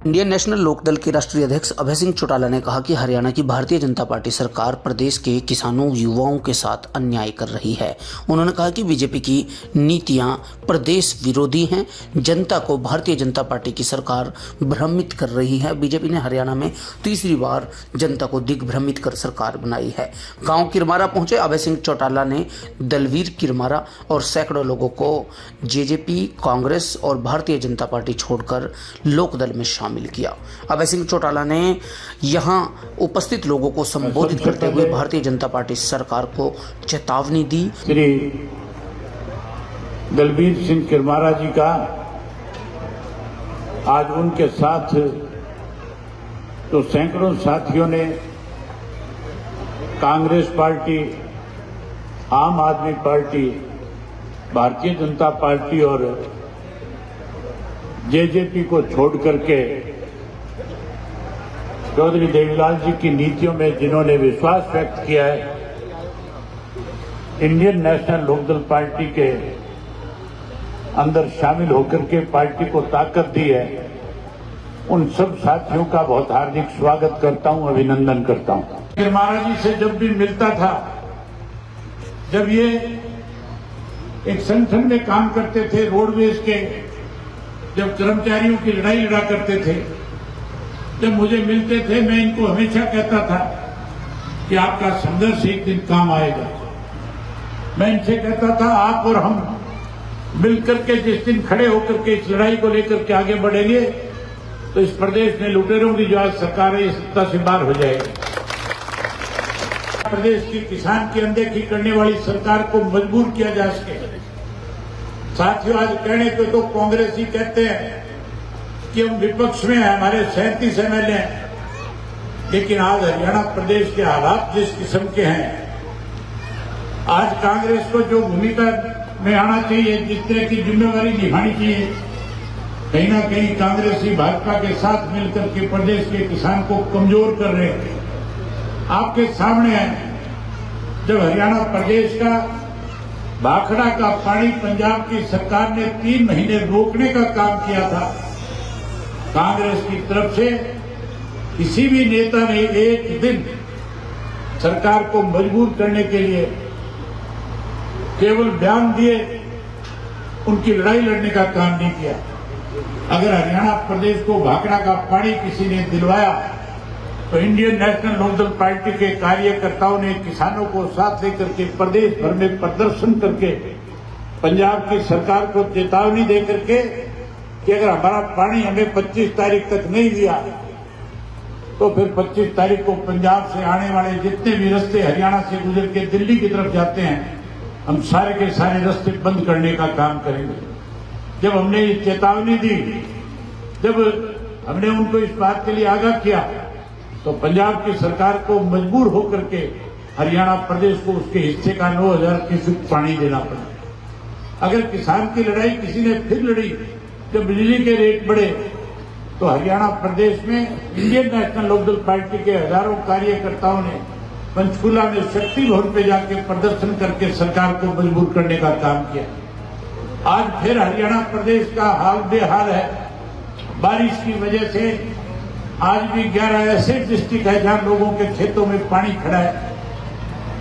Indian national Lokdal के राष्ट्रीय अध्यक्ष अभय सिंह चौटाला ने कहा कि हरियाणा की भारतीय जनता पार्टी सरकार प्रदेश के किसानों युवाओं के साथ अन्याय कर रही है। उन्होंने कहा कि बीजेपी की नीतियां प्रदेश विरोधी हैं। जनता को भारतीय जनता पार्टी की सरकार भ्रमित कर रही है। बीजेपी ने हरियाणा में तीसरी बार जनता को दिग्भ्रमित कर सरकार बनाई है। गाँव किरमारा पहुंचे अभय सिंह चौटाला ने दलवीर किरमारा और सैकड़ों लोगों को जेजेपी, कांग्रेस और भारतीय जनता पार्टी छोड़कर लोकदल में शामिल किया। अभय सिंह चौटाला ने यहां उपस्थित लोगों को संबोधित करते हुए भारतीय जनता पार्टी सरकार को चेतावनी दी। श्री दलवीर सिंह किरमारा जी का आज उनके साथ तो सैकड़ों साथियों ने कांग्रेस पार्टी, आम आदमी पार्टी, भारतीय जनता पार्टी और जेजेपी को छोड़ करके चौधरी देवीलाल जी की नीतियों में जिन्होंने विश्वास व्यक्त किया है, इंडियन नेशनल लोकदल पार्टी के अंदर शामिल होकर के पार्टी को ताकत दी है, उन सब साथियों का बहुत हार्दिक स्वागत करता हूं, अभिनंदन करता हूं। किरमारा जी से जब भी मिलता था, जब ये एक संगठन में काम करते थे, रोडवेज के जब कर्मचारियों की लड़ाई लड़ा करते थे, जब मुझे मिलते थे, मैं इनको हमेशा कहता था कि आपका संघर्ष एक दिन काम आएगा। मैं इनसे कहता था आप और हम मिलकर के जिस दिन खड़े होकर के इस लड़ाई को लेकर के आगे बढ़ेंगे तो इस प्रदेश में लुटेरों की जो आज सरकार है, सत्ता से बाहर हो जाएगी। प्रदेश की किसान की अनदेखी करने वाली सरकार को मजबूर किया जा सके। साथियों, आज कहने को तो कांग्रेस ही कहते हैं कि हम विपक्ष में हैं, हमारे 37 एमएलए हैं, लेकिन आज हरियाणा प्रदेश के हालात जिस किस्म के हैं, आज कांग्रेस को जो भूमिका में आना चाहिए, जिस तरह की जिम्मेवारी निभानी चाहिए, कहीं ना कहीं कांग्रेस ही भाजपा के साथ मिलकर के प्रदेश के किसान को कमजोर कर रहे हैं। आपके सामने है, जब हरियाणा प्रदेश का भाखड़ा का पानी पंजाब की सरकार ने 3 महीने रोकने का काम किया था, कांग्रेस की तरफ से किसी भी नेता ने एक दिन सरकार को मजबूर करने के लिए केवल बयान दिए, उनकी लड़ाई लड़ने का काम नहीं किया। अगर हरियाणा प्रदेश को भाखड़ा का पानी किसी ने दिलवाया तो इंडियन नेशनल लोकदल पार्टी के कार्यकर्ताओं ने किसानों को साथ लेकर के प्रदेश भर में प्रदर्शन करके पंजाब की सरकार को चेतावनी दे करके कि अगर हमारा पानी हमें 25 तारीख तक नहीं दिया तो फिर 25 तारीख को पंजाब से आने वाले जितने भी रास्ते हरियाणा से गुजर के दिल्ली की तरफ जाते हैं, हम सारे के सारे रास्ते बंद करने का काम करेंगे। जब हमने ये चेतावनी दी, जब हमने उनको इस बात के लिए आगाह किया, तो पंजाब की सरकार को मजबूर होकर के हरियाणा प्रदेश को उसके हिस्से का 9000 क्यूसेक पानी देना पड़ा। अगर किसान की लड़ाई किसी ने फिर लड़ी, जब बिजली के रेट बढ़े, तो हरियाणा प्रदेश में इंडियन नेशनल लोकदल पार्टी के हजारों कार्यकर्ताओं ने पंचकूला में शक्ति भवन पे जाके प्रदर्शन करके सरकार को मजबूर करने का काम किया। आज फिर हरियाणा प्रदेश का हाल बेहाल है। बारिश की वजह से आज भी 11 ऐसे डिस्ट्रिक्ट है जहां लोगों के खेतों में पानी खड़ा है।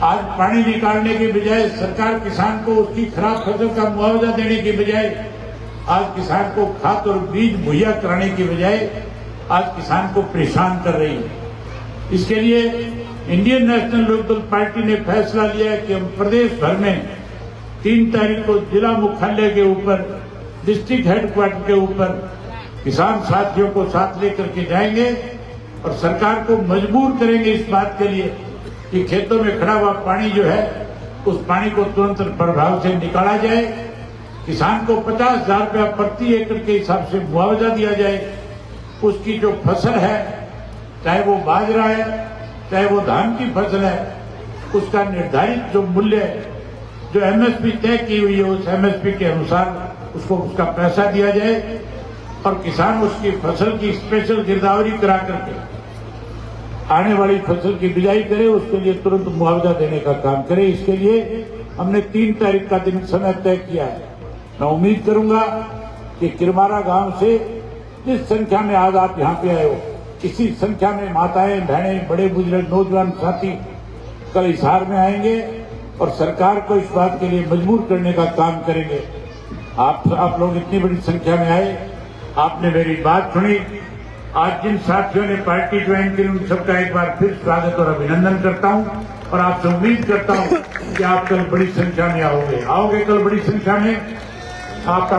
आज पानी निकालने के बजाय सरकार किसान को उसकी खराब फसल का मुआवजा देने के बजाय, आज किसान को खाद और बीज मुहैया कराने की बजाय आज किसान को परेशान कर रही है। इसके लिए इंडियन नेशनल लोकदल पार्टी ने फैसला लिया है कि हम प्रदेश भर में 3 तारीख को जिला मुख्यालय के ऊपर, डिस्ट्रिक्ट हेडक्वार्टर के ऊपर किसान साथियों को साथ लेकर के जाएंगे और सरकार को मजबूर करेंगे इस बात के लिए कि खेतों में खड़ा हुआ पानी जो है, उस पानी को तुरंत प्रभाव से निकाला जाए। किसान को 50,000 रुपया प्रति एकड़ के हिसाब से मुआवजा दिया जाए। उसकी जो फसल है, चाहे वो बाजरा है, चाहे वो धान की फसल है, उसका निर्धारित जो मूल्य है, जो एमएसपी तय की हुई है, उस एमएसपी के अनुसार उसको उसका पैसा दिया जाए और किसान उसकी फसल की स्पेशल गिरदावरी करा करके आने वाली फसल की बिजाई करे, उसके लिए तुरंत मुआवजा देने का काम करे। इसके लिए हमने 3 तारीख का दिन समय तय किया है। मैं उम्मीद करूंगा कि किरमारा गांव से जिस संख्या में आज आप यहाँ पे आए हो, इसी संख्या में माताएं, बहनें, बड़े बुजुर्ग, नौजवान साथी कल हिसार में आएंगे और सरकार को इस बात के लिए मजबूर करने का काम करेंगे। आप लोग इतनी बड़ी संख्या में आए, आपने मेरी बात सुनी। आज जिन साथियों ने पार्टी ज्वाइन की, उन सबका एक बार फिर स्वागत और अभिनंदन करता हूं और आपसे उम्मीद करता हूं कि आप कल बड़ी संख्या में आओगे कल बड़ी संख्या में आपका